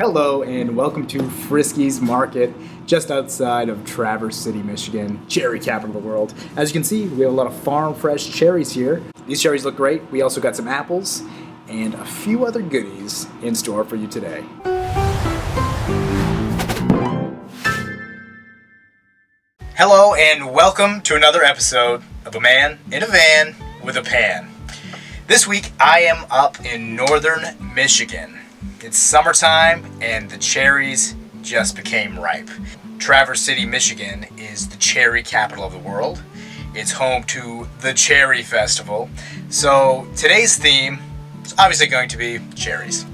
Hello and welcome to Friske's Market, just outside of Traverse City, Michigan, cherry capital of the world. As you can see, we have a lot of farm fresh cherries here. These cherries look great. We also got some apples and a few other goodies in store for you today. Hello and welcome to another episode of A Man in a Van with a Pan. This week I am up in northern Michigan. It's summertime and the cherries just became ripe. Traverse City, Michigan is the cherry capital of the world. It's home to the Cherry Festival. So today's theme is obviously going to be cherries.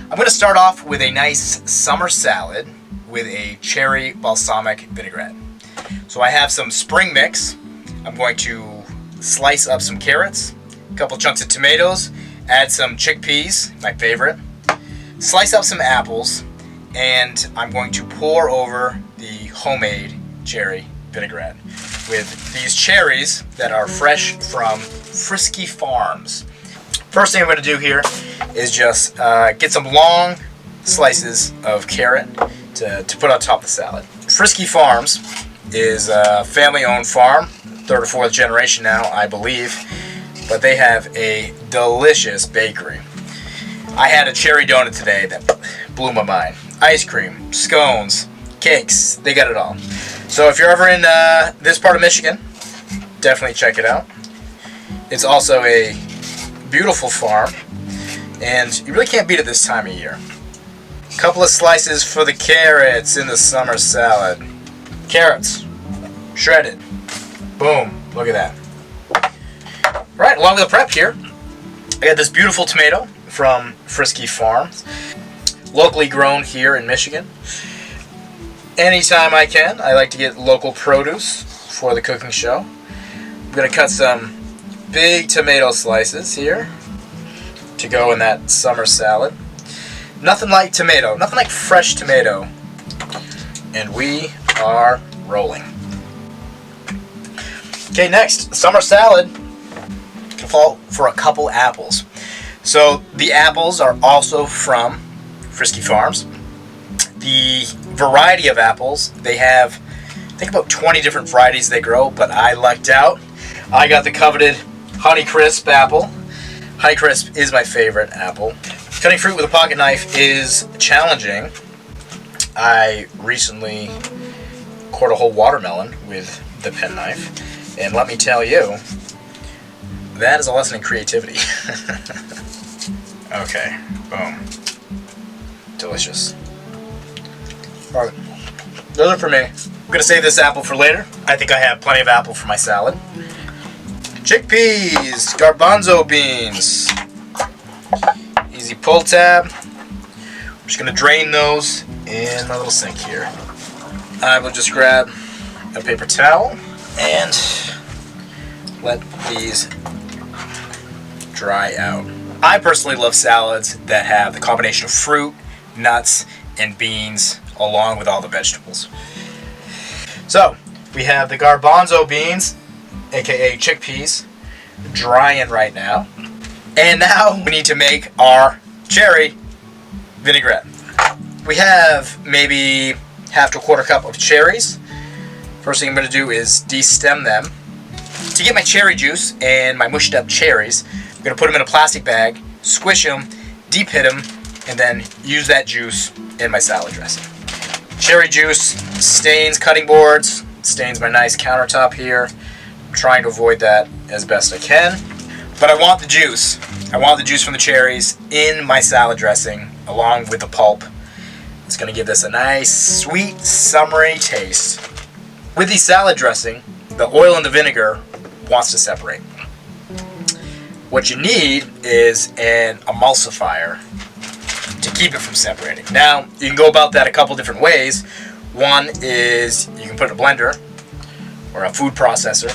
I'm going to start off with a nice summer salad with a cherry balsamic vinaigrette. So I have some spring mix. I'm going to slice up some carrots, a couple chunks of tomatoes, add some chickpeas, my favorite, slice up some apples, and I'm going to pour over the homemade cherry vinaigrette with these cherries that are fresh from Friske Farms. First thing I'm going to do here is just get some long slices of carrot to put on top of the salad. Friske Farms is a family-owned farm, third or fourth generation now, I believe, but they have a delicious bakery. I had a cherry donut today that blew my mind. Ice cream, scones, cakes, they got it all. So if you're ever in this part of Michigan, definitely check it out. It's also a beautiful farm, and you really can't beat it this time of year. A couple of slices for the carrots in the summer salad. Carrots, shredded. Boom, look at that. Right, along with the prep here, I got this beautiful tomato from Friske Farms, locally grown here in Michigan. Anytime I can, I like to get local produce for the cooking show. I'm going to cut some big tomato slices here to go in that summer salad. Nothing like tomato, nothing like fresh tomato. And we are rolling. Okay, next, summer salad can fall for a couple apples. So the apples are also from Friske Farms. The variety of apples, they have, I think, about 20 different varieties they grow, but I lucked out. I got the coveted Honeycrisp apple. Honeycrisp is my favorite apple. Cutting fruit with a pocket knife is challenging. I recently cored a whole watermelon with the penknife, and let me tell you, that is a lesson in creativity. Okay, boom. Delicious. Alright, those are for me. I'm going to save this apple for later. I think I have plenty of apple for my salad. Chickpeas, garbanzo beans. Easy pull tab. I'm just going to drain those in my little sink here. I will just grab a paper towel and let these dry out. I personally love salads that have the combination of fruit, nuts, and beans along with all the vegetables. So, we have the garbanzo beans, aka chickpeas, drying right now. And now we need to make our cherry vinaigrette. We have maybe half to a quarter cup of cherries. First thing I'm going to do is de-stem them. To get my cherry juice and my mushed up cherries, I'm going to put them in a plastic bag, squish them, deep hit them, and then use that juice in my salad dressing. Cherry juice stains cutting boards, stains my nice countertop here. I'm trying to avoid that as best I can. But I want the juice. I want the juice from the cherries in my salad dressing along with the pulp. It's going to give this a nice, sweet, summery taste. With the salad dressing, the oil and the vinegar wants to separate. What you need is an emulsifier to keep it from separating. Now, you can go about that a couple different ways. One is you can put it in a blender or a food processor.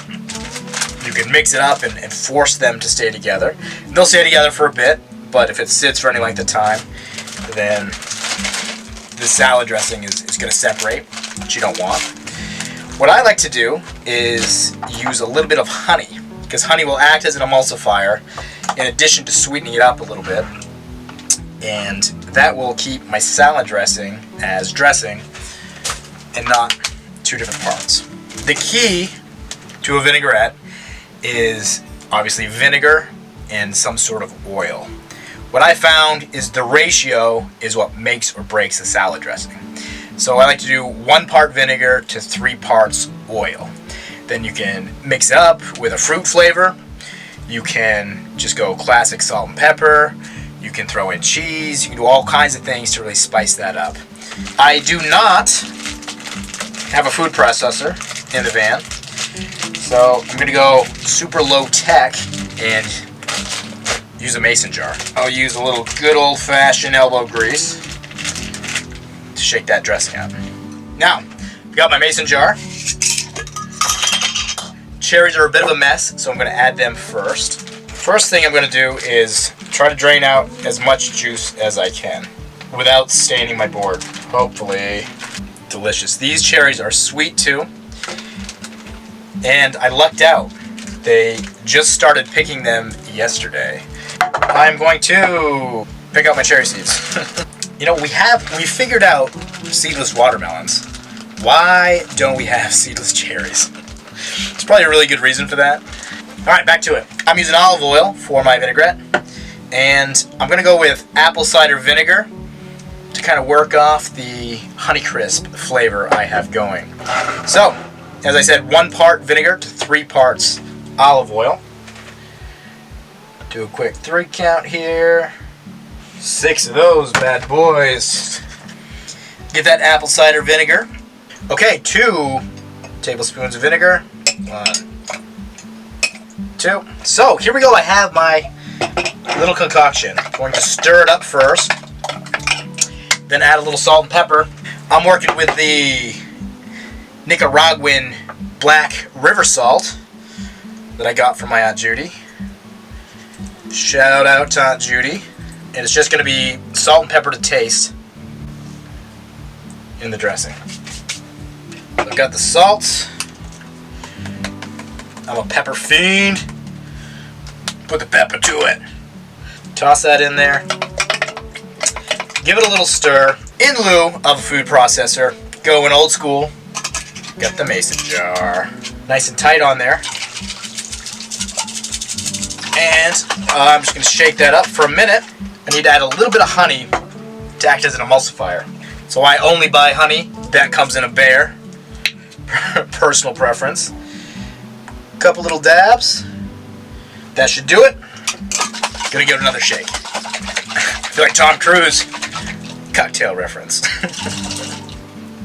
You can mix it up and force them to stay together. They'll stay together for a bit, but if it sits for any length of time, then the salad dressing is going to separate, which you don't want. What I like to do is use a little bit of honey, because honey will act as an emulsifier in addition to sweetening it up a little bit. And that will keep my salad dressing as dressing and not two different parts. The key to a vinaigrette is obviously vinegar and some sort of oil. What I found is the ratio is what makes or breaks the salad dressing. So I like to do 1 part vinegar to 3 parts oil. Then you can mix it up with a fruit flavor. You can just go classic salt and pepper. You can throw in cheese. You can do all kinds of things to really spice that up. I do not have a food processor in the van, so I'm going to go super low tech and use a mason jar. I'll use a little good old-fashioned elbow grease to shake that dressing up. Now, I've got my mason jar. Cherries are a bit of a mess, so I'm going to add them first. First thing I'm going to do is try to drain out as much juice as I can without staining my board. Hopefully delicious. These cherries are sweet too, and I lucked out. They just started picking them yesterday. I'm going to pick out my cherry seeds. You know, we figured out seedless watermelons. Why don't we have seedless cherries? There's probably a really good reason for that. Alright, back to it. I'm using olive oil for my vinaigrette, and I'm going to go with apple cider vinegar to kind of work off the Honeycrisp flavor I have going. So, as I said, 1 part vinegar to 3 parts olive oil. Do a quick 3 count here. 6 of those bad boys. Get that apple cider vinegar. Okay, 2 tablespoons of vinegar. 1, 2. So, here we go. I have my little concoction. I'm going to stir it up first. Then add a little salt and pepper. I'm working with the Nicaraguan black river salt that I got from my Aunt Judy. Shout out to Aunt Judy. And it's just going to be salt and pepper to taste in the dressing. I've got the salt. I'm a pepper fiend. Put the pepper to it. Toss that in there. Give it a little stir. In lieu of a food processor, going old school. Got the mason jar. Nice and tight on there. And I'm just going to shake that up for a minute. I need to add a little bit of honey to act as an emulsifier. So I only buy honey that comes in a bear. Personal preference. Couple little dabs. That should do it. Gonna give it another shake. I feel like Tom Cruise. Cocktail reference.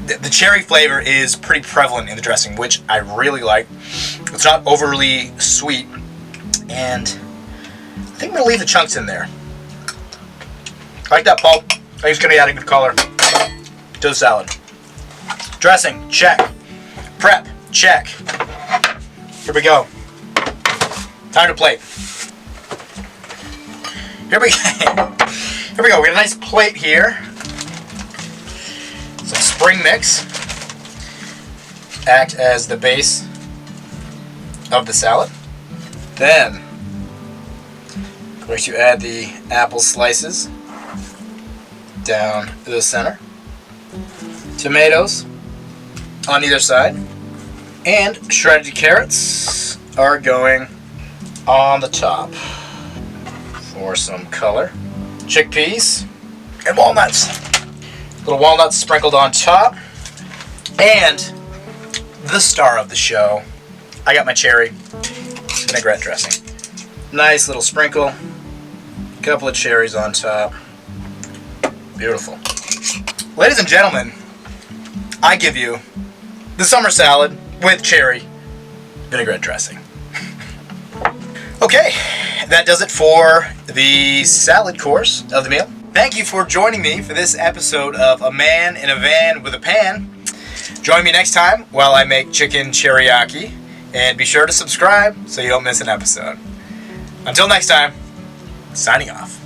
The cherry flavor is pretty prevalent in the dressing, which I really like. It's not overly sweet, and I think I'm gonna leave the chunks in there. I like that pulp. I think it's gonna add a good color to the salad. Dressing, check. Prep, check. Here we go. Time to plate. Here we go. Here we go. We got a nice plate here. Some spring mix. Act as the base of the salad. Then I'm going to add the apple slices down the center. Tomatoes on either side. And shredded carrots are going on the top for some color. Chickpeas and walnuts. Little walnuts sprinkled on top. And the star of the show, I got my cherry vinaigrette dressing. Nice little sprinkle. Couple of cherries on top. Beautiful. Ladies and gentlemen, I give you the summer salad with cherry vinaigrette dressing. Okay, that does it for the salad course of the meal. Thank you for joining me for this episode of A Man in a Van with a Pan. Join me next time while I make chicken teriyaki, and be sure to subscribe so you don't miss an episode. Until next time, signing off.